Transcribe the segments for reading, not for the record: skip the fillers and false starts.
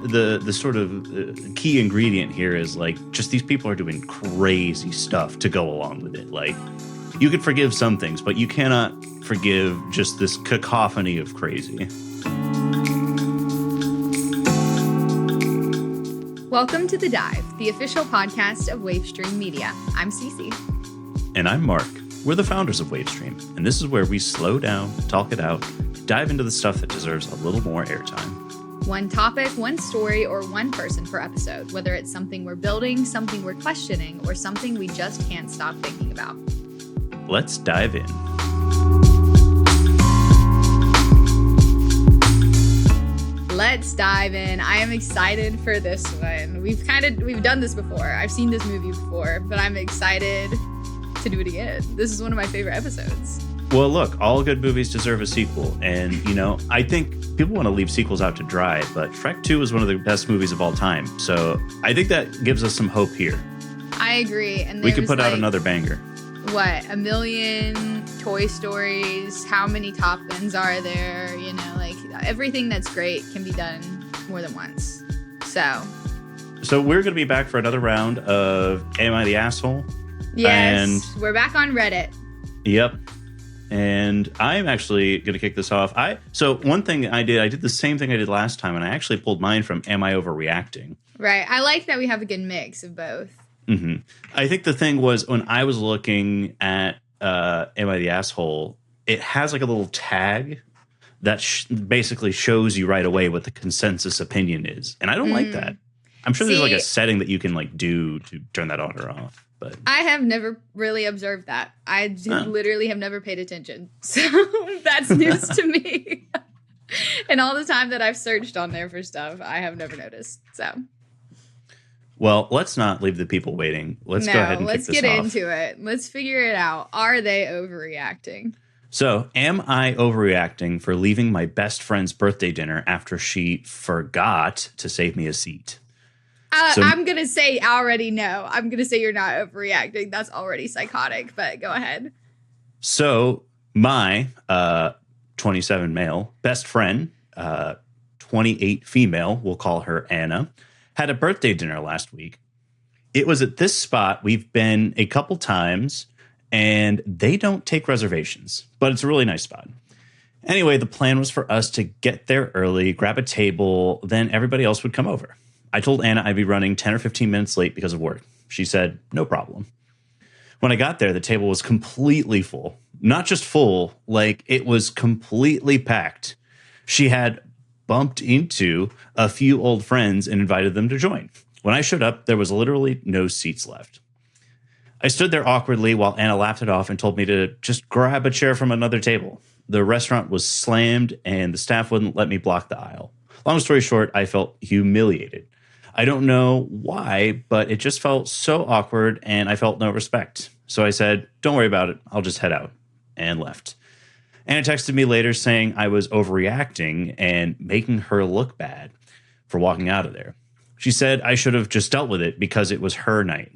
the sort of key ingredient here is like just these people are doing crazy stuff to go along with it. Like you could forgive some things, but you cannot forgive just this cacophony of crazy. Welcome to The Dive, the official podcast of Wavestream Media. I'm Cee Cee. And I'm Mark. We're the founders of Wavestream, and this is where we slow down, talk it out, dive into the stuff that deserves a little more airtime. One topic, one story, or one person per episode, whether it's something we're building, something we're questioning, or something we just can't stop thinking about. Let's dive in. Let's dive in. I am excited for this one. We've done this before. I've seen this movie before, but I'm excited to do it again. This is one of my favorite episodes. Well, look, all good movies deserve a sequel. And, you know, I think people want to leave sequels out to dry, but Shrek 2 is one of the best movies of all time. So I think that gives us some hope here. I agree. And we could put out another banger. What, 1 million Toy Stories? How many Top Guns are there? You know, like everything that's great can be done more than once. So we're going to be back for another round of Am I the Asshole? Yes, and we're back on Reddit. Yep. And I'm actually going to kick this off. So one thing I did the same thing I did last time, and I actually pulled mine from Am I Overreacting? Right. I like that we have a good mix of both. Mm-hmm. I think the thing was when I was looking at Am I the Asshole, it has like a little tag that basically shows you right away what the consensus opinion is. And I don't like that. I'm sure there's like a setting that you can like do to turn that on or off. But I have never really observed that. I literally have never paid attention. So that's news to me. And all the time that I've searched on there for stuff, I have never noticed. So, well, let's not leave the people waiting. Let's go ahead and kick this off. Let's get into it. Let's figure it out. Are they overreacting? So, am I overreacting for leaving my best friend's birthday dinner after she forgot to save me a seat? I'm going to say already no. I'm going to say you're not overreacting. That's already psychotic, but go ahead. So my 27 male best friend, 28 female, we'll call her Anna, had a birthday dinner last week. It was at this spot. We've been a couple times, and they don't take reservations, but it's a really nice spot. Anyway, the plan was for us to get there early, grab a table, then everybody else would come over. I told Anna I'd be running 10 or 15 minutes late because of work. She said, no problem. When I got there, the table was completely full. Not just full, like it was completely packed. She had bumped into a few old friends and invited them to join. When I showed up, there was literally no seats left. I stood there awkwardly while Anna laughed it off and told me to just grab a chair from another table. The restaurant was slammed and the staff wouldn't let me block the aisle. Long story short, I felt humiliated. I don't know why, but it just felt so awkward and I felt no respect. So I said, don't worry about it. I'll just head out, and left. Anna texted me later saying I was overreacting and making her look bad for walking out of there. She said I should have just dealt with it because it was her night.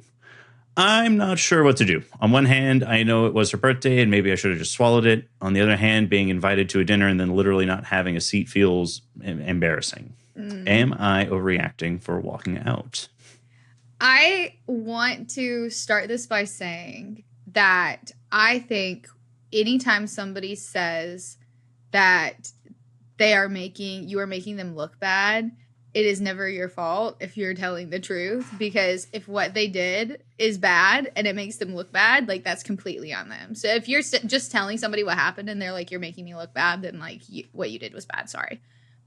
I'm not sure what to do. On one hand, I know it was her birthday and maybe I should have just swallowed it. On the other hand, being invited to a dinner and then literally not having a seat feels embarrassing. Am I overreacting for walking out? I want to start this by saying that I think anytime somebody says that you are making them look bad, it is never your fault if you're telling the truth, because if what they did is bad and it makes them look bad, like that's completely on them. So if you're just telling somebody what happened and they're like, you're making me look bad, then like what you did was bad. Sorry.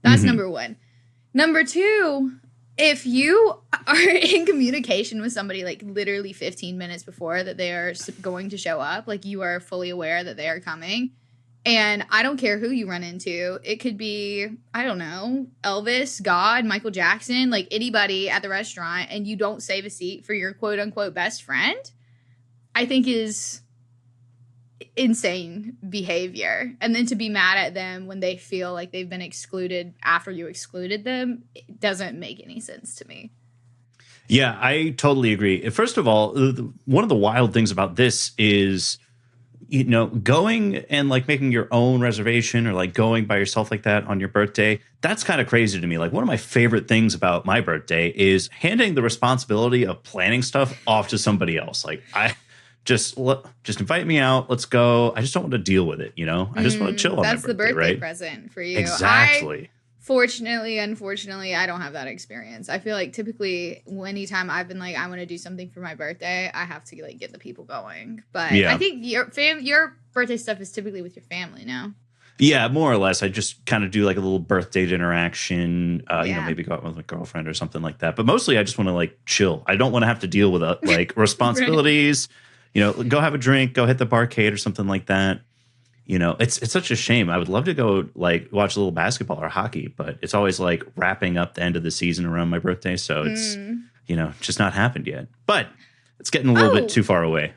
That's number one. Number two, if you are in communication with somebody like literally 15 minutes before that they are going to show up, like you are fully aware that they are coming, and I don't care who you run into, it could be, I don't know, Elvis, God, Michael Jackson, like anybody at the restaurant, and you don't save a seat for your quote unquote best friend, I think is insane behavior. And then to be mad at them when they feel like they've been excluded after you excluded them, it doesn't make any sense to me. Yeah, I totally agree. First of all, one of the wild things about this is going and like making your own reservation or like going by yourself like that on your birthday, that's kind of crazy to me. Like one of my favorite things about my birthday is handing the responsibility of planning stuff off to somebody else. Like I just invite me out. Let's go. I just don't want to deal with it. I just want to chill on my birthday. That's the birthday right? present for you. Exactly. Unfortunately, I don't have that experience. I feel like typically anytime I've been like, I want to do something for my birthday, I have to like get the people going. But yeah. I think your birthday stuff is typically with your family now. Yeah, more or less. I just kind of do like a little birthday interaction, maybe go out with my girlfriend or something like that. But mostly I just want to like chill. I don't want to have to deal with like responsibilities, right. Go have a drink, go hit the barcade or something like that. It's such a shame. I would love to go like watch a little basketball or hockey, but it's always like wrapping up the end of the season around my birthday. So it's, just not happened yet, but it's getting a little bit too far away.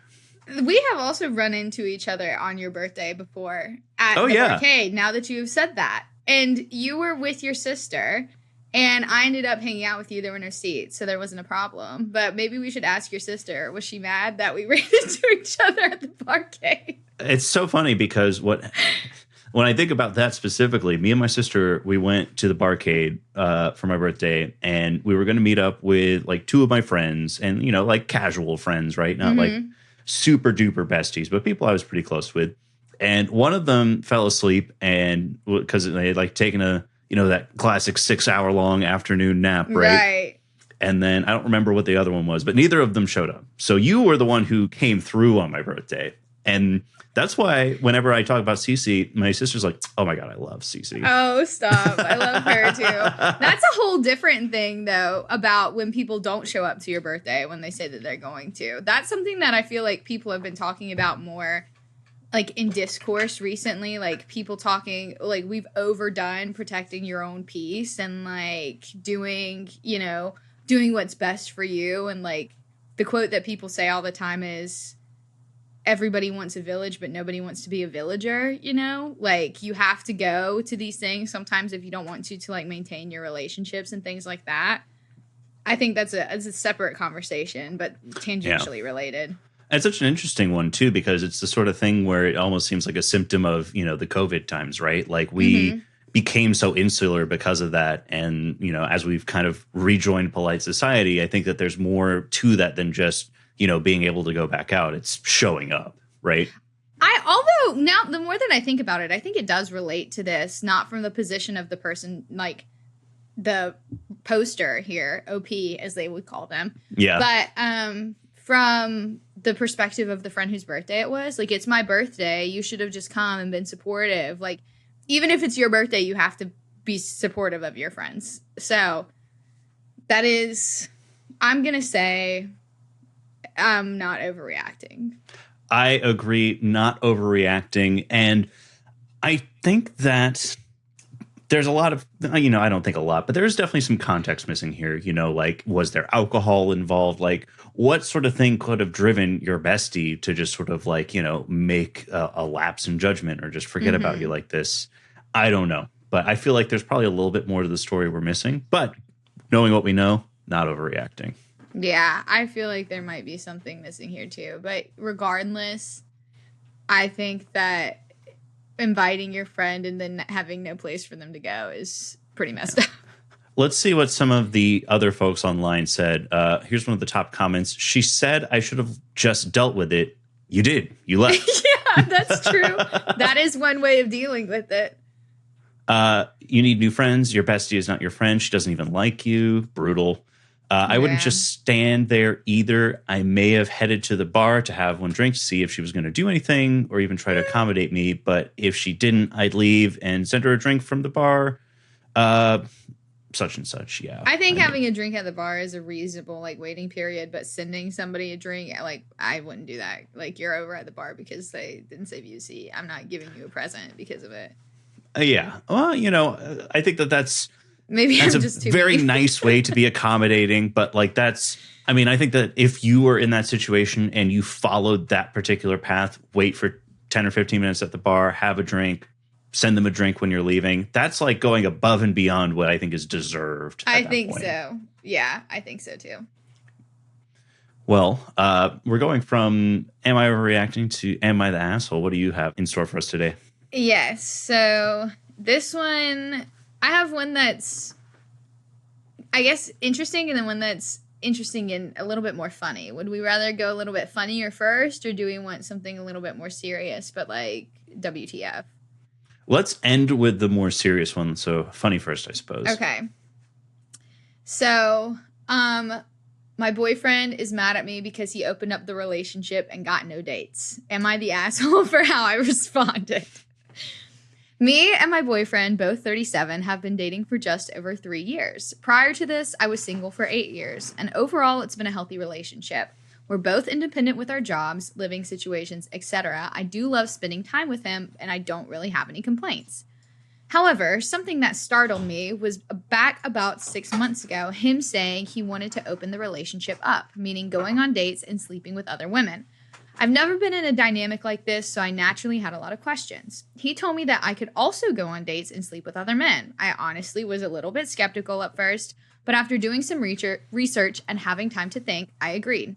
We have also run into each other on your birthday before at the arcade, now that you have said that. And you were with your sister, and I ended up hanging out with you. There were no seats, so there wasn't a problem. But maybe we should ask your sister, was she mad that we ran into each other at the barcade? It's so funny because when I think about that specifically, me and my sister, we went to the barcade for my birthday, and we were going to meet up with like two of my friends and, like casual friends, right? Not like super duper besties, but people I was pretty close with. And one of them fell asleep, and because they had like taken a, that classic 6-hour long afternoon nap, right? And then I don't remember what the other one was, but neither of them showed up. So you were the one who came through on my birthday. And that's why whenever I talk about Cee Cee, my sister's like, oh my God, I love Cee Cee. Oh, stop. I love her too. That's a whole different thing, though, about when people don't show up to your birthday when they say that they're going to. That's something that I feel like people have been talking about more like in discourse recently, like people talking like we've overdone protecting your own peace and like doing what's best for you. And like the quote that people say all the time is, everybody wants a village, but nobody wants to be a villager, like you have to go to these things sometimes if you don't want to like maintain your relationships and things like that. I think it's a separate conversation, but tangentially related. It's such an interesting one too, because it's the sort of thing where it almost seems like a symptom of, the COVID times, right? Like we became so insular because of that. And, as we've kind of rejoined polite society, I think that there's more to that than just, being able to go back out. It's showing up, right? Although now the more that I think about it, I think it does relate to this, not from the position of the person, like the poster here, OP as they would call them. Yeah. But from the perspective of the friend whose birthday it was, like, it's my birthday. You should have just come and been supportive. Like, even if it's your birthday, you have to be supportive of your friends. So that is, I'm going to say, I'm not overreacting. I agree, not overreacting. And I think that there's a lot of, I don't think a lot, but there's definitely some context missing here. Like, was there alcohol involved? Like, what sort of thing could have driven your bestie to just sort of like, make a lapse in judgment or just forget about you like this? I don't know. But I feel like there's probably a little bit more to the story we're missing. But knowing what we know, not overreacting. Yeah, I feel like there might be something missing here too. But regardless, I think that inviting your friend and then having no place for them to go is pretty messed up. Let's see what some of the other folks online said. Here's one of the top comments. She said, I should have just dealt with it. You did. You left. Yeah, that's true. That is one way of dealing with it. You need new friends. Your bestie is not your friend. She doesn't even like you. Brutal. I wouldn't just stand there either. I may have headed to the bar to have one drink to see if she was going to do anything or even try to accommodate me. But if she didn't, I'd leave and send her a drink from the bar. Such and such, yeah. I think having a drink at the bar is a reasonable like waiting period, but sending somebody a drink, like I wouldn't do that. Like, you're over at the bar because they didn't save you a seat. I'm not giving you a present because of it. Yeah. Well, I think that's I'm just a very nice way to be accommodating, but like I think that if you were in that situation and you followed that particular path, wait for 10 or 15 minutes at the bar, have a drink, send them a drink when you're leaving, that's like going above and beyond what I think is deserved. I think so. Yeah, I think so too. Well, we're going from Am I Overreacting to Am I the Asshole? What do you have in store for us today? Yes. So this one, I have one that's, I guess, interesting, and then one that's interesting and a little bit more funny. Would we rather go a little bit funnier first, or do we want something a little bit more serious, but like WTF? Let's end with the more serious one. So funny first, I suppose. Okay. So, my boyfriend is mad at me because he opened up the relationship and got no dates. Am I the asshole for how I responded? Me and my boyfriend, both 37, have been dating for just over 3 years. Prior to this, I was single for 8 years, and overall, it's been a healthy relationship. We're both independent with our jobs, living situations, etc. I do love spending time with him, and I don't really have any complaints. However, something that startled me was back about 6 months ago, him saying he wanted to open the relationship up, meaning going on dates and sleeping with other women. I've never been in a dynamic like this, so I naturally had a lot of questions. He told me that I could also go on dates and sleep with other men. I honestly was a little bit skeptical at first, but after doing some research and having time to think, I agreed.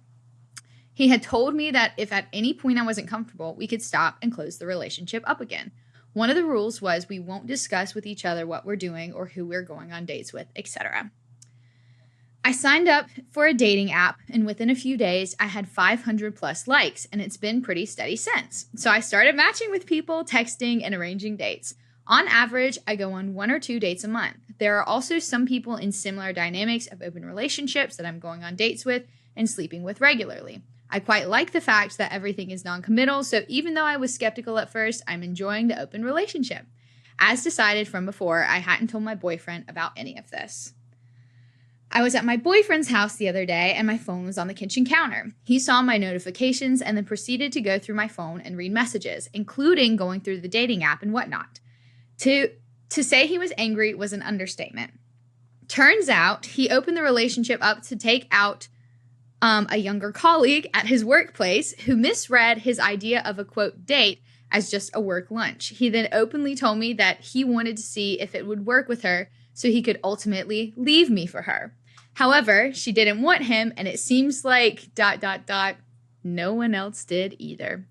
He had told me that if at any point I wasn't comfortable, we could stop and close the relationship up again. One of the rules was we won't discuss with each other what we're doing or who we're going on dates with, etc. I signed up for a dating app, and within a few days, I had 500 plus likes, and it's been pretty steady since. So I started matching with people, texting, and arranging dates. On average, I go on 1 or 2 dates a month. There are also some people in similar dynamics of open relationships that I'm going on dates with and sleeping with regularly. I quite like the fact that everything is non-committal, so even though I was skeptical at first, I'm enjoying the open relationship. As decided from before, I hadn't told my boyfriend about any of this. I was at my boyfriend's house the other day, and my phone was on the kitchen counter. He saw my notifications and then proceeded to go through my phone and read messages, including going through the dating app and whatnot. To say he was angry was an understatement. Turns out, he opened the relationship up to take out a younger colleague at his workplace who misread his idea of a, quote, date as just a work lunch. He then openly told me that he wanted to see if it would work with her so he could ultimately leave me for her. However, she didn't want him, and it seems like ... no one else did either.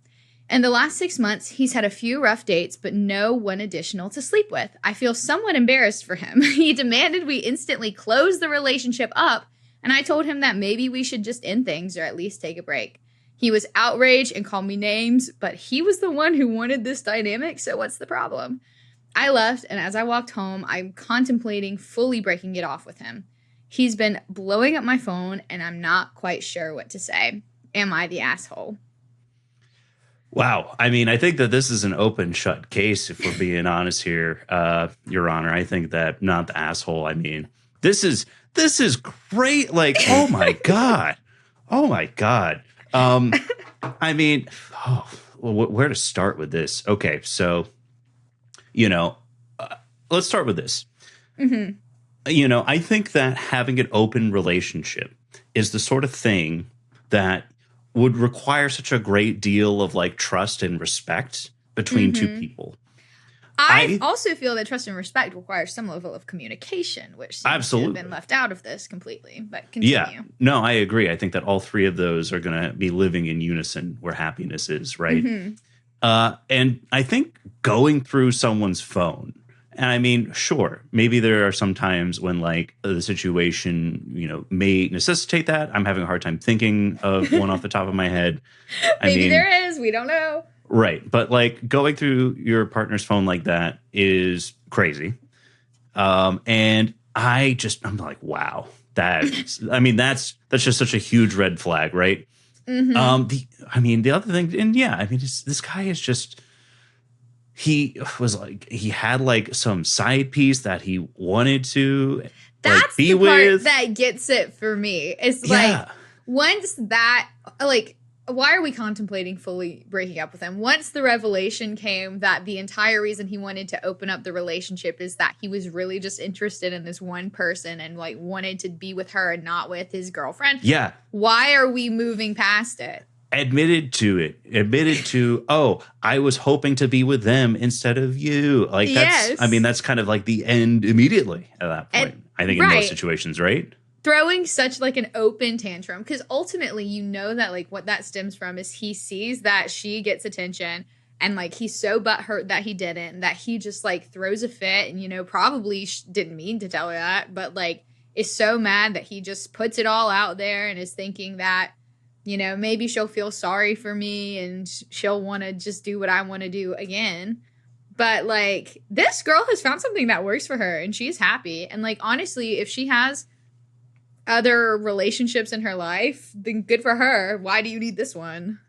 In the last 6 months, he's had a few rough dates, but no one additional to sleep with. I feel somewhat embarrassed for him. He demanded we instantly close the relationship up, and I told him that maybe we should just end things or at least take a break. He was outraged and called me names, but he was the one who wanted this dynamic, so what's the problem? I left, and as I walked home, I'm contemplating fully breaking it off with him. He's been blowing up my phone, and I'm not quite sure what to say. Am I the asshole? Wow. I mean, I think that this is an open shut case, if we're being honest here, Your Honor. I think that not the asshole. I mean, this is great. Like, oh my God. Oh my God. I mean, where to start with this? Okay. So, let's start with this. Mm-hmm. I think that having an open relationship is the sort of thing that would require such a great deal of like trust and respect between two people. I also feel that trust and respect requires some level of communication, which seems to have been left out of this completely. But continue. Yeah, no, I agree. I think that all three of those are going to be living in unison where happiness is, right? Mm-hmm. And I think going through someone's phone, and I mean, sure, maybe there are some times when like the situation, may necessitate that. I'm having a hard time thinking of one off the top of my head. Maybe there is. We don't know. Right. But like going through your partner's phone like that is crazy. And I'm like, wow, that's just such a huge red flag. Right. Mm-hmm. The other thing, and yeah, this guy is just, he had like some side piece that he wanted to that's be the part with. That gets it for me. It's like, once that, like, why are we contemplating fully breaking up with him? Once the revelation came that the entire reason he wanted to open up the relationship is that he was really just interested in this one person and like wanted to be with her and not with his girlfriend. Yeah. Why are we moving past it? Admitted to, oh, I was hoping to be with them instead of you. Like that's, yes. That's kind of like the end immediately at that point. I think in most situations, right? throwing such like an open tantrum, because ultimately you know that like what that stems from is he sees that she gets attention and like he's so butthurt that he didn't, that he just like throws a fit and, you know, probably didn't mean to tell her that, but like is so mad that he just puts it all out there and is thinking that, you know, maybe she'll feel sorry for me and she'll want to just do what I want to do again. But like this girl has found something that works for her and she's happy. And like honestly, if she has other relationships in her life, then good for her. Why do you need this one?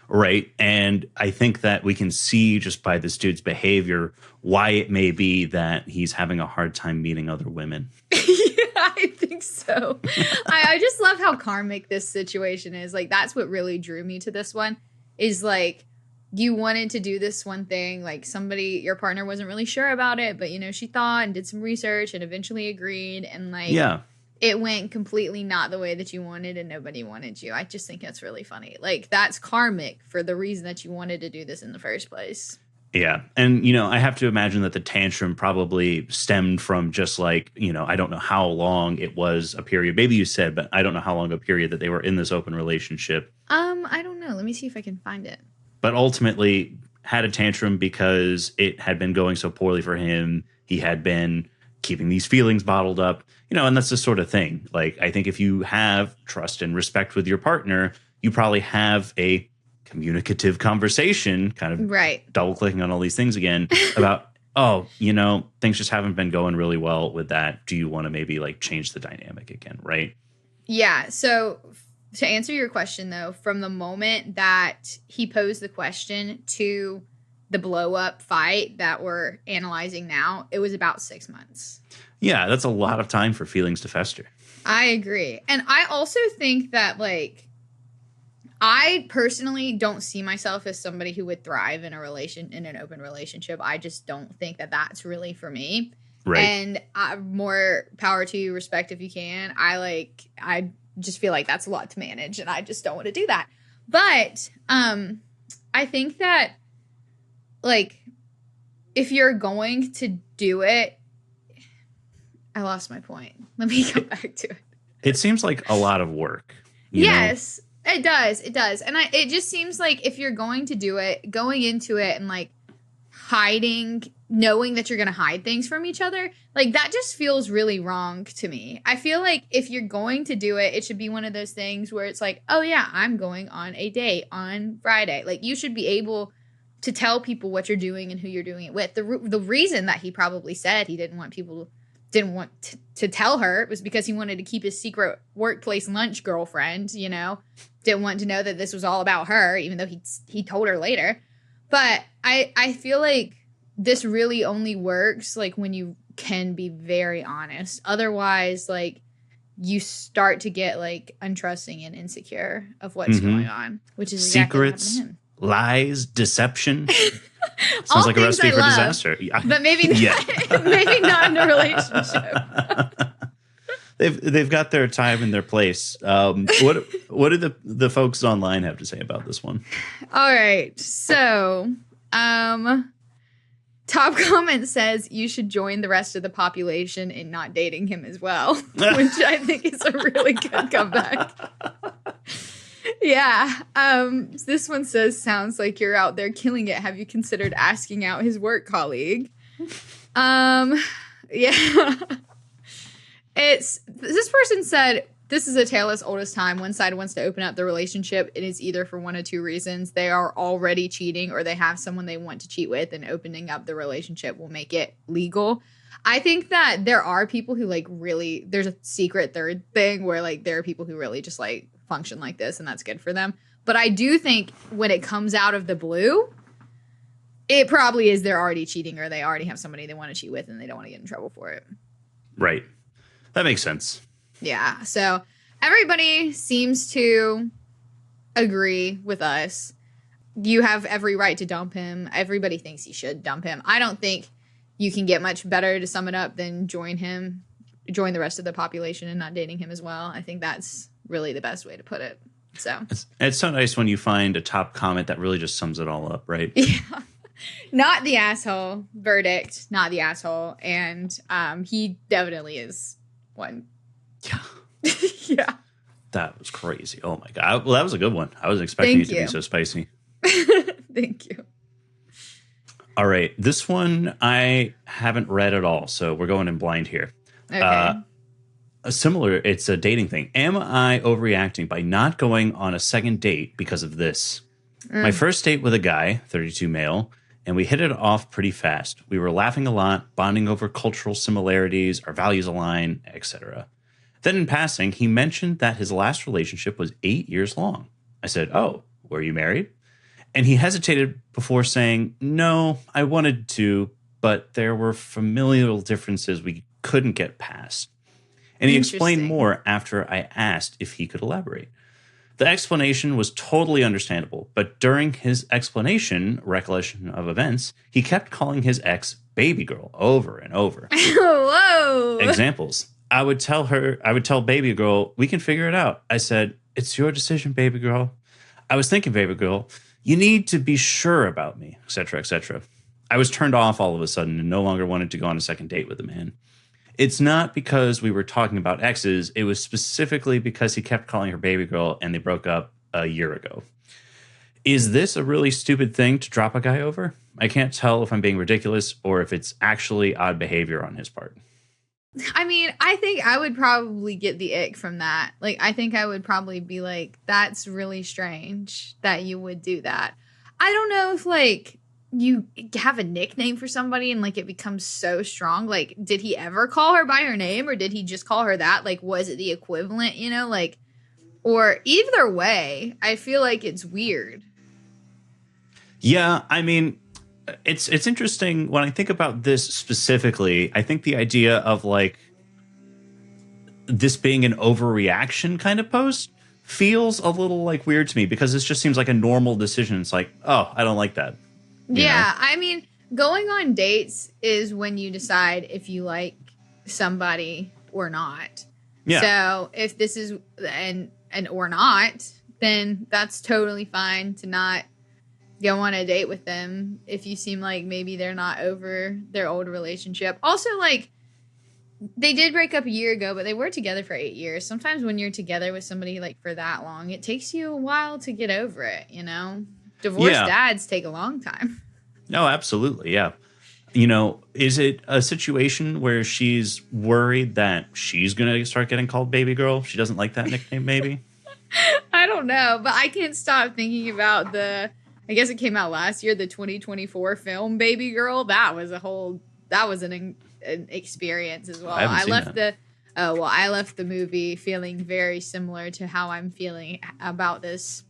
Right. And I think that we can see just by this dude's behavior why it may be that he's having a hard time meeting other women. Yeah, I think so. I just love how karmic this situation is. Like, that's what really drew me to this one is like, you wanted to do this one thing, like somebody, your partner wasn't really sure about it, but you know, she thought and did some research and eventually agreed. And like, yeah, it went completely not the way that you wanted and nobody wanted you. I just think that's really funny. Like, that's karmic for the reason that you wanted to do this in the first place. Yeah. And, you know, I have to imagine that the tantrum probably stemmed from just like, you know, I don't know how long it was a period. Maybe you said, but I don't know how long a period that they were in this open relationship. I don't know. Let me see if I can find it. But ultimately had a tantrum because it had been going so poorly for him. He had been keeping these feelings bottled up, you know, and that's the sort of thing. Like, I think if you have trust and respect with your partner, you probably have a communicative conversation, kind of right, double clicking on all these things again about, oh, you know, things just haven't been going really well with that. Do you want to maybe like change the dynamic again? Right. Yeah. So to answer your question though, from the moment that he posed the question to the blow up fight that we're analyzing now, it was about 6 months. Yeah, that's a lot of time for feelings to fester. I agree. And I also think that like, I personally don't see myself as somebody who would thrive in an open relationship. I just don't think that that's really for me. Right. And more power to you, respect if you can. I just feel like that's a lot to manage and I just don't want to do that. But I think that like if you're going to do it, I lost my point. Let me go back to it. It seems like a lot of work. Yes, it does. It does. And it just seems like if you're going to do it, going into it and like hiding, knowing that you're going to hide things from each other, like that just feels really wrong to me. I feel like if you're going to do it, it should be one of those things where it's like, oh yeah, I'm going on a date on Friday. Like you should be able to tell people what you're doing and who you're doing it with. The reason that he probably said he didn't want to tell her was because he wanted to keep his secret workplace lunch girlfriend, you know, didn't want to know that this was all about her, even though he told her later. But I feel like this really only works like when you can be very honest. Otherwise, like you start to get like untrusting and insecure of what's going on, which is exactly secrets, lies, deception. Sounds like a recipe for disaster. But maybe not, maybe not in a relationship. They've got their time and their place. What do the folks online have to say about this one? All right. So, top comment says you should join the rest of the population in not dating him as well, which I think is a really good comeback. Yeah. This one says, sounds like you're out there killing it. Have you considered asking out his work colleague? Yeah. This person said, this is a tale as old as time. One side wants to open up the relationship. It is either for one of two reasons. They are already cheating or they have someone they want to cheat with, and opening up the relationship will make it legal. I think that there are people who like really, there's a secret third thing where like there are people who really just like function like this and that's good for them. But I do think when it comes out of the blue, it probably is they're already cheating or they already have somebody they want to cheat with and they don't want to get in trouble for it. Right. That makes sense. Yeah. So everybody seems to agree with us. You have every right to dump him. Everybody thinks you should dump him. I don't think you can get much better, to sum it up, than join the rest of the population and not dating him as well. I think that's really the best way to put it. So it's so nice when you find a top comment that really just sums it all up, right? Yeah. Not the asshole. Verdict. Not the asshole. And he definitely is one. Yeah. Yeah. That was crazy. Oh my God. Well, that was a good one. I wasn't expecting Thank it to be so spicy. Thank you. All right. This one I haven't read at all. So we're going in blind here. Okay. It's a dating thing. Am I overreacting by not going on a second date because of this? My first date with a guy, 32 male, and we hit it off pretty fast. We were laughing a lot, bonding over cultural similarities, our values align, etc. Then in passing, he mentioned that his last relationship was 8 years long. I said, "Oh, were you married?" And he hesitated before saying, "No, I wanted to, but there were familial differences we couldn't get past." And he explained Interesting. more after I asked if he could elaborate. The explanation was totally understandable, but during his explanation, recollection of events, he kept calling his ex baby girl over and over. Whoa. Examples. I would tell baby girl, we can figure it out. I said, it's your decision, baby girl. I was thinking, baby girl, you need to be sure about me, etc., etc. I was turned off all of a sudden and no longer wanted to go on a second date with the man. It's not because we were talking about exes. It was specifically because he kept calling her baby girl and they broke up a year ago. Is this a really stupid thing to drop a guy over? I can't tell if I'm being ridiculous or if it's actually odd behavior on his part. I mean, I think I would probably get the ick from that. Like, I think I would probably be like, that's really strange that you would do that. I don't know if, like, you have a nickname for somebody and, like, it becomes so strong. Like, did he ever call her by her name or did he just call her that? Like, was it the equivalent, you know? Like, or either way, I feel like it's weird. Yeah, I mean, it's interesting when I think about this specifically. I think the idea of like this being an overreaction kind of post feels a little like weird to me because this just seems like a normal decision. It's like, oh, I don't like that. Yeah, I mean, going on dates is when you decide if you like somebody or not. Yeah. So if this is an or not, then that's totally fine to not go on a date with them if you seem like maybe they're not over their old relationship. Also, like, they did break up a year ago, but they were together for 8 years. Sometimes when you're together with somebody like for that long, it takes you a while to get over it, you know? Divorced dads take a long time. No, absolutely. Yeah. You know, is it a situation where she's worried that she's going to start getting called baby girl? She doesn't like that nickname, maybe? I don't know, but I can't stop thinking about I guess it came out last year, the 2024 film Baby Girl. That was an experience as well. I left the movie feeling very similar to how I'm feeling about this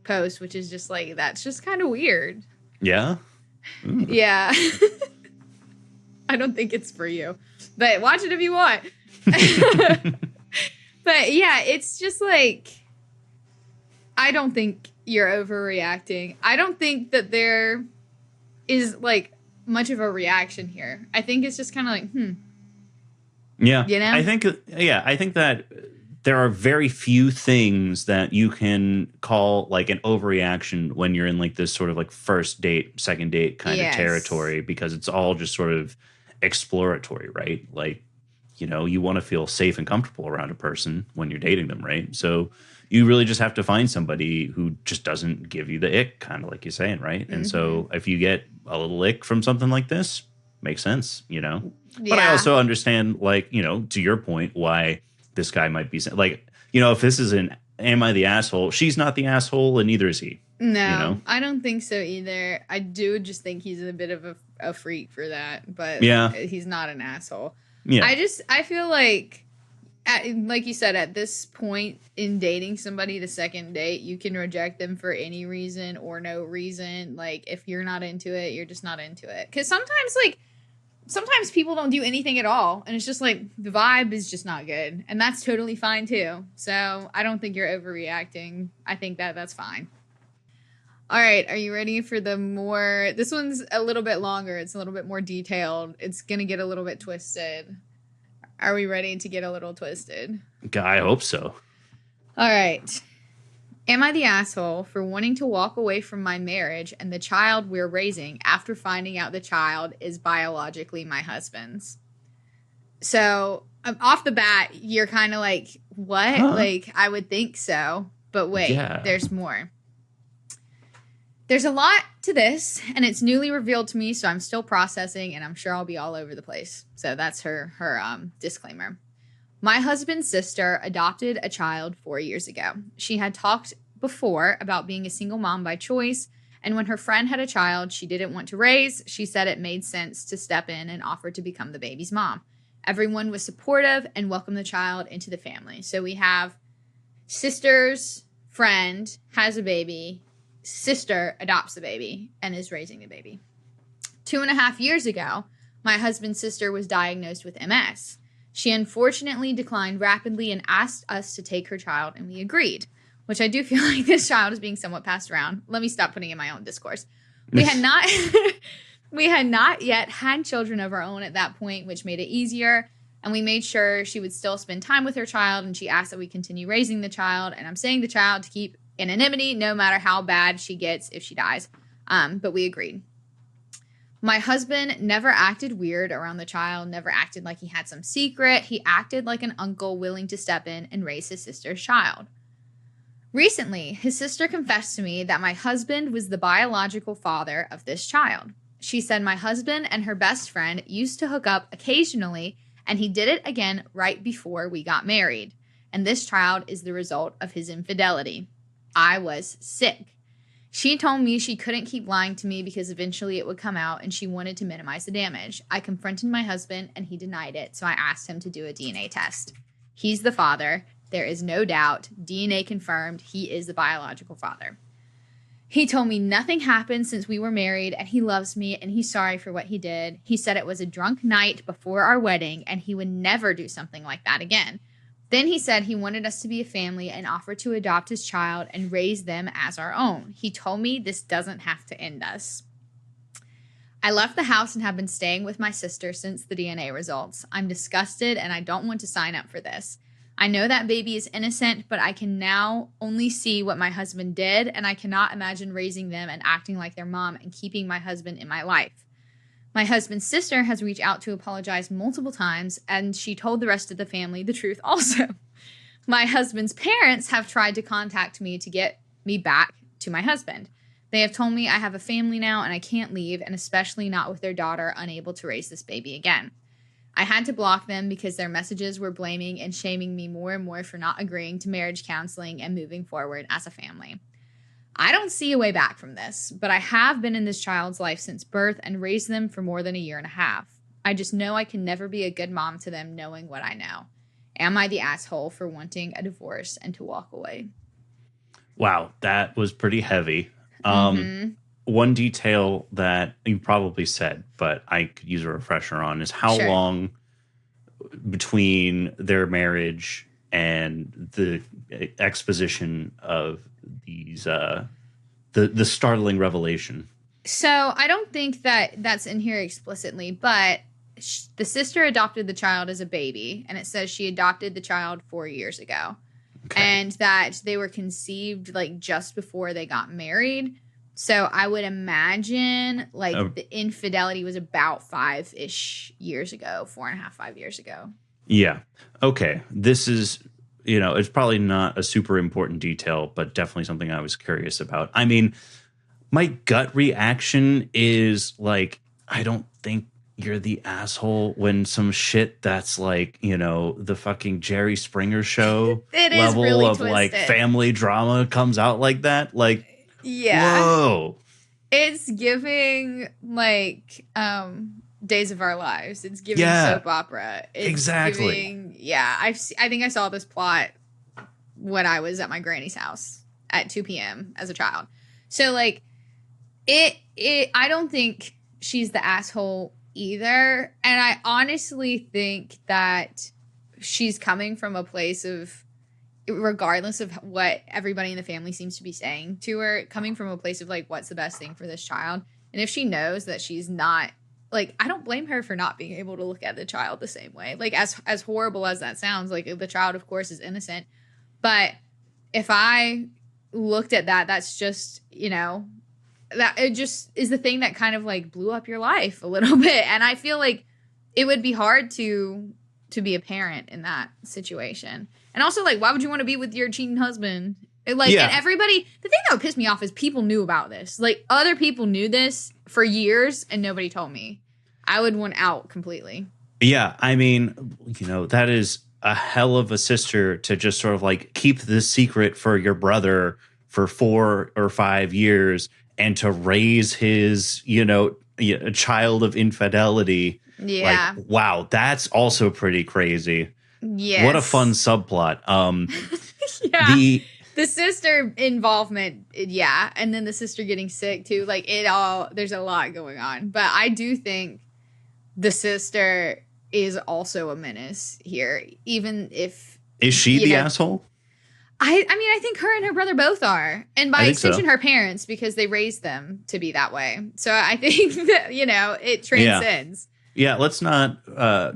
post, which is just like, that's just kind of weird. Yeah. Ooh. Yeah. I don't think it's for you, but watch it if you want. But yeah, it's just like, I don't think you're overreacting. I don't think that there is like much of a reaction here. I think it's just kind of like, Yeah. You know? I think that there are very few things that you can call like an overreaction when you're in like this sort of like first date, second date kind of territory, because it's all just sort of exploratory, right? Like, you know, you want to feel safe and comfortable around a person when you're dating them, right? So you really just have to find somebody who just doesn't give you the ick, kind of like you're saying, right? And so if you get a little ick from something like this, makes sense, you know? Yeah. But I also understand, like, you know, to your point, why this guy might be like, you know, if this is am I the asshole? She's not the asshole, and neither is he. No, you know? I don't think so either. I do just think he's a bit of a freak for that, but Yeah. he's not an asshole. Yeah. I feel like, like you said, at this point in dating somebody, the second date, you can reject them for any reason or no reason. Like, if you're not into it, you're just not into it. Because sometimes people don't do anything at all, and it's just like the vibe is just not good, and that's totally fine too. So I don't think you're overreacting. I think that's fine. All right, are you ready for this one's a little bit longer. It's a little bit more detailed. It's going to get a little bit twisted. Are we ready to get a little twisted? I hope so. All right. Am I the asshole for wanting to walk away from my marriage and the child we're raising after finding out the child is biologically my husband's? So off the bat, you're kind of like, what? Huh. Like, I would think so. But wait, Yeah. there's more. There's a lot to this, and it's newly revealed to me, so I'm still processing, and I'm sure I'll be all over the place. So that's her disclaimer. My husband's sister adopted a child 4 years ago. She had talked before about being a single mom by choice, and when her friend had a child she didn't want to raise, she said it made sense to step in and offer to become the baby's mom. Everyone was supportive and welcomed the child into the family. So we have sister's friend has a baby, sister adopts the baby and is raising the baby. 2.5 years ago, my husband's sister was diagnosed with MS. She unfortunately declined rapidly and asked us to take her child, and we agreed, which I do feel like this child is being somewhat passed around. Let me stop putting in my own discourse. We had not we had not yet had children of our own at that point, which made it easier. And we made sure she would still spend time with her child, and she asked that we continue raising the child. And I'm saying the child to keep anonymity no matter how bad she gets if she dies. But we agreed. My husband never acted weird around the child, never acted like he had some secret. He acted like an uncle willing to step in and raise his sister's child. Recently, his sister confessed to me that my husband was the biological father of this child. She said my husband and her best friend used to hook up occasionally, and he did it again right before we got married. And this child is the result of his infidelity. I was sick. She told me she couldn't keep lying to me because eventually it would come out, and she wanted to minimize the damage. I confronted my husband and he denied it, so I asked him to do a DNA test. He's the father. There is no doubt. DNA confirmed he is the biological father. He told me nothing happened since we were married, and he loves me, and he's sorry for what he did. He said it was a drunk night before our wedding, and he would never do something like that again. Then he said he wanted us to be a family and offered to adopt his child and raise them as our own. He told me this doesn't have to end us. I left the house and have been staying with my sister since the DNA results. I'm disgusted, and I don't want to sign up for this. I know that baby is innocent, but I can now only see what my husband did, and I cannot imagine raising them and acting like their mom and keeping my husband in my life. My husband's sister has reached out to apologize multiple times, and she told the rest of the family the truth also. My husband's parents have tried to contact me to get me back to my husband. They have told me I have a family now and I can't leave, and especially not with their daughter unable to raise this baby again. I had to block them because their messages were blaming and shaming me more and more for not agreeing to marriage counseling and moving forward as a family. I don't see a way back from this, but I have been in this child's life since birth and raised them for more than 1.5 years. I just know I can never be a good mom to them knowing what I know. Am I the asshole for wanting a divorce and to walk away? Wow, that was pretty heavy. One detail that you probably said, but I could use a refresher on, is how long between their marriage and the exposition of these the startling revelation. So I don't think that that's in here explicitly, but the sister adopted the child as a baby, and it says she adopted the child 4 years ago, and that they were conceived like just before they got married. So I would imagine like the infidelity was about 5-ish years ago, 4.5, 5 years ago. Yeah. Okay. This is, it's probably not a super important detail, but definitely something I was curious about. I mean, my gut reaction is like, I don't think you're the asshole when some shit that's like, the fucking Jerry Springer show level really of twisted. Like family drama comes out like that. Like, yeah. Whoa. It's giving like Days of Our Lives. It's giving soap opera. It's exactly. I think I saw this plot when I was at my granny's house at 2 p.m. as a child. So like I don't think she's the asshole either. And I honestly think that she's coming from a place of, regardless of what everybody in the family seems to be saying to her, coming from a place of like, what's the best thing for this child? And if she knows that she's not, like, I don't blame her for not being able to look at the child the same way. Like, as horrible as that sounds, like, the child, of course, is innocent. But if I looked at that, that's just, that it just is the thing that kind of like blew up your life a little bit. And I feel like it would be hard to to be a parent in that situation. And also, like, why would you want to be with your cheating husband? And everybody, the thing that would piss me off is people knew about this. Like, other people knew this for years and nobody told me. I would want out completely. Yeah, I mean, that is a hell of a sister to just sort of like keep this secret for your brother for 4 or 5 years and to raise his, a child of infidelity. Yeah. Like, wow, that's also pretty crazy. Yes. What a fun subplot. Yeah. The sister involvement, yeah. And then the sister getting sick too. Like, there's a lot going on. But I do think the sister is also a menace here, even if... Is she the asshole? I mean, I think her and her brother both are. And by extension, her parents, because they raised them to be that way. So I think that, it transcends. Yeah, let's not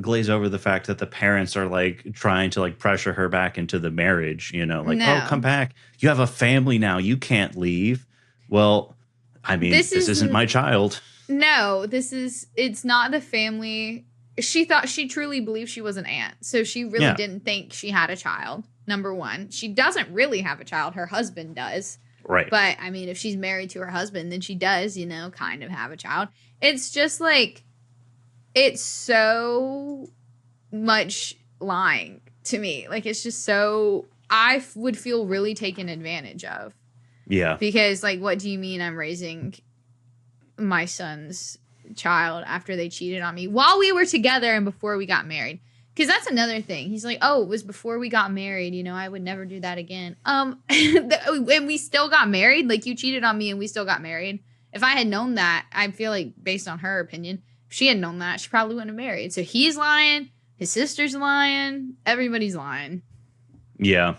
glaze over the fact that the parents are like trying to like pressure her back into the marriage, oh, come back. You have a family now. You can't leave. Well, I mean, this isn't my child. No, it's not the family. She truly believed she was an aunt. So she really didn't think she had a child. Number one, she doesn't really have a child. Her husband does. Right. But I mean, if she's married to her husband, then she does, kind of have a child. It's just like, it's so much lying to me. Like, it's just so, I would feel really taken advantage of. Yeah. Because, like, what do you mean I'm raising my son's child after they cheated on me while we were together and before we got married? Because that's another thing. He's like, oh, it was before we got married. I would never do that again. And we still got married. Like, you cheated on me and we still got married. If I had known that, I feel like, based on her opinion, if she had known that, she probably wouldn't have married. So he's lying. His sister's lying. Everybody's lying. Yeah.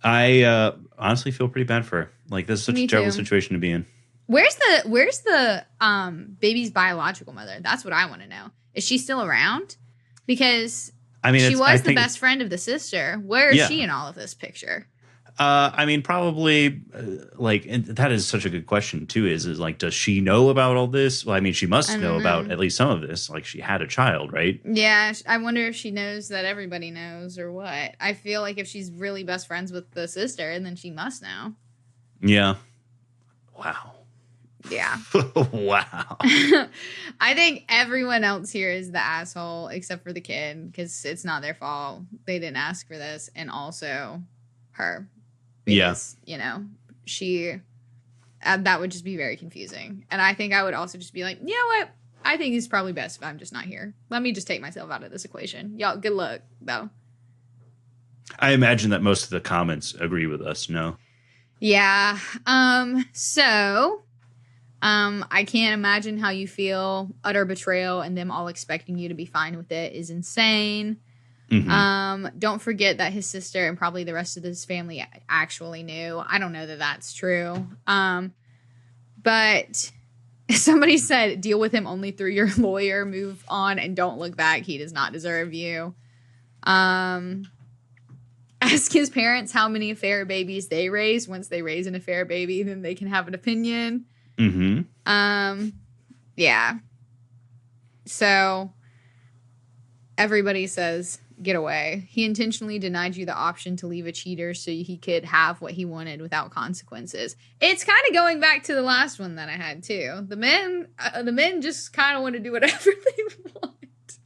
I honestly feel pretty bad for her. Like, this is such a terrible situation to be in. Where's the baby's biological mother? That's what I want to know. Is she still around? Because she was the best friend of the sister. Where is she in all of this picture? I mean, probably and that is such a good question too. Is like, does she know about all this? Well, I mean, she must know about at least some of this. Like, she had a child, right? Yeah. I wonder if she knows that everybody knows or what. I feel like if she's really best friends with the sister, then she must know. Yeah. Wow. Yeah. Wow. I think everyone else here is the asshole except for the kid, because it's not their fault. They didn't ask for this. And also her. Because, she, that would just be very confusing. And I think I would also just be like, you know what? I think it's probably best if I'm just not here. Let me just take myself out of this equation. Y'all, good luck, though. I imagine that most of the comments agree with us, no? Yeah. I can't imagine how you feel. Utter betrayal and them all expecting you to be fine with it is insane. Mm-hmm. Don't forget that his sister and probably the rest of his family actually knew. I don't know that that's true. But somebody said, deal with him only through your lawyer, move on, and don't look back. He does not deserve you. Ask his parents how many affair babies they raise. Once they raise an affair baby, then they can have an opinion. Mm-hmm. Yeah. So everybody says, get away. He intentionally denied you the option to leave a cheater so he could have what he wanted without consequences. It's kind of going back to the last one that I had too. The men just kind of want to do whatever they want.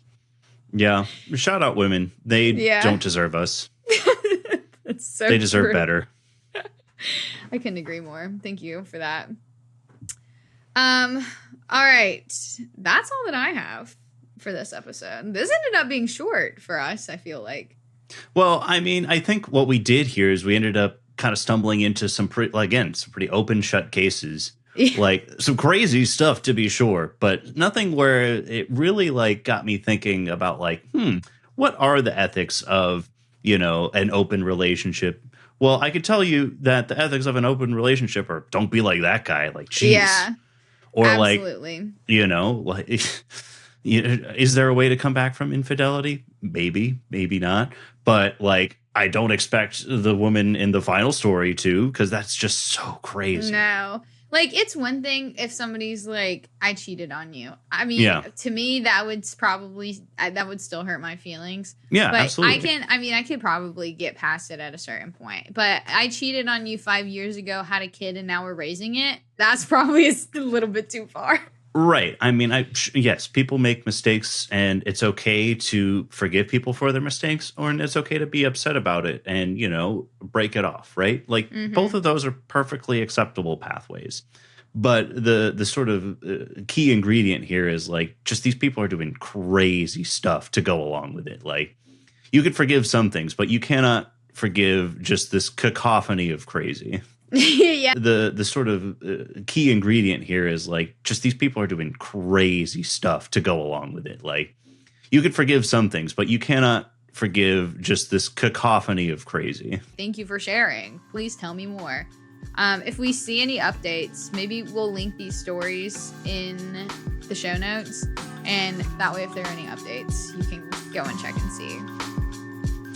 Yeah. Shout out women. They don't deserve us. That's so They deserve true. better. I couldn't agree more. Thank you for that. All right. That's all that I have for this episode. This ended up being short for us, I feel like. Well, I mean, I think what we did here is we ended up kind of stumbling into some pretty open shut cases. Like some crazy stuff to be sure, but nothing where it really like got me thinking about like, what are the ethics of, an open relationship? Well, I could tell you that the ethics of an open relationship are don't be like that guy, like geez. Yeah. Or absolutely. Is there a way to come back from infidelity? Maybe, maybe not. But like, I don't expect the woman in the final story to, because that's just so crazy. No. Like, it's one thing if somebody's like, I cheated on you. I mean, to me, that would still hurt my feelings. Yeah, but absolutely. I could probably get past it at a certain point. But I cheated on you 5 years ago, had a kid, and now we're raising it. That's probably a little bit too far. Right. I mean, yes, people make mistakes, and it's okay to forgive people for their mistakes, or it's okay to be upset about it and, break it off, right? Like, both of those are perfectly acceptable pathways. But the sort of key ingredient here is like, just these people are doing crazy stuff to go along with it. Like, you could forgive some things, but you cannot forgive just this cacophony of crazy. Yeah. The sort of key ingredient here is like, just these people are doing crazy stuff to go along with it. Like, you could forgive some things, but you cannot forgive just this cacophony of crazy. Thank you for sharing. Please tell me more. If we see any updates, maybe we'll link these stories in the show notes, and that way if there are any updates, you can go and check and see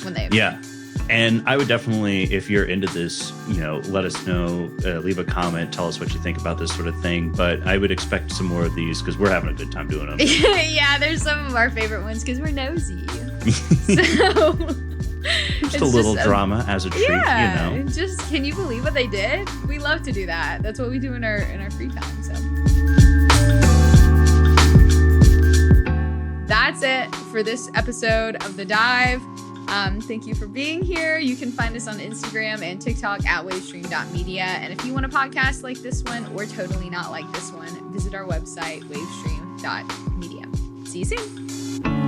when they appear. Yeah. And I would definitely, if you're into this, let us know, leave a comment, tell us what you think about this sort of thing. But I would expect some more of these because we're having a good time doing them. Yeah, there's some of our favorite ones because we're nosy. So just a little drama as a treat, Just, can you believe what they did? We love to do that. That's what we do in our free time. So that's it for this episode of The Dive. Thank you for being here. You can find us on Instagram and TikTok at wavestream.media. And if you want a podcast like this one or totally not like this one, visit our website, wavestream.media. See you soon.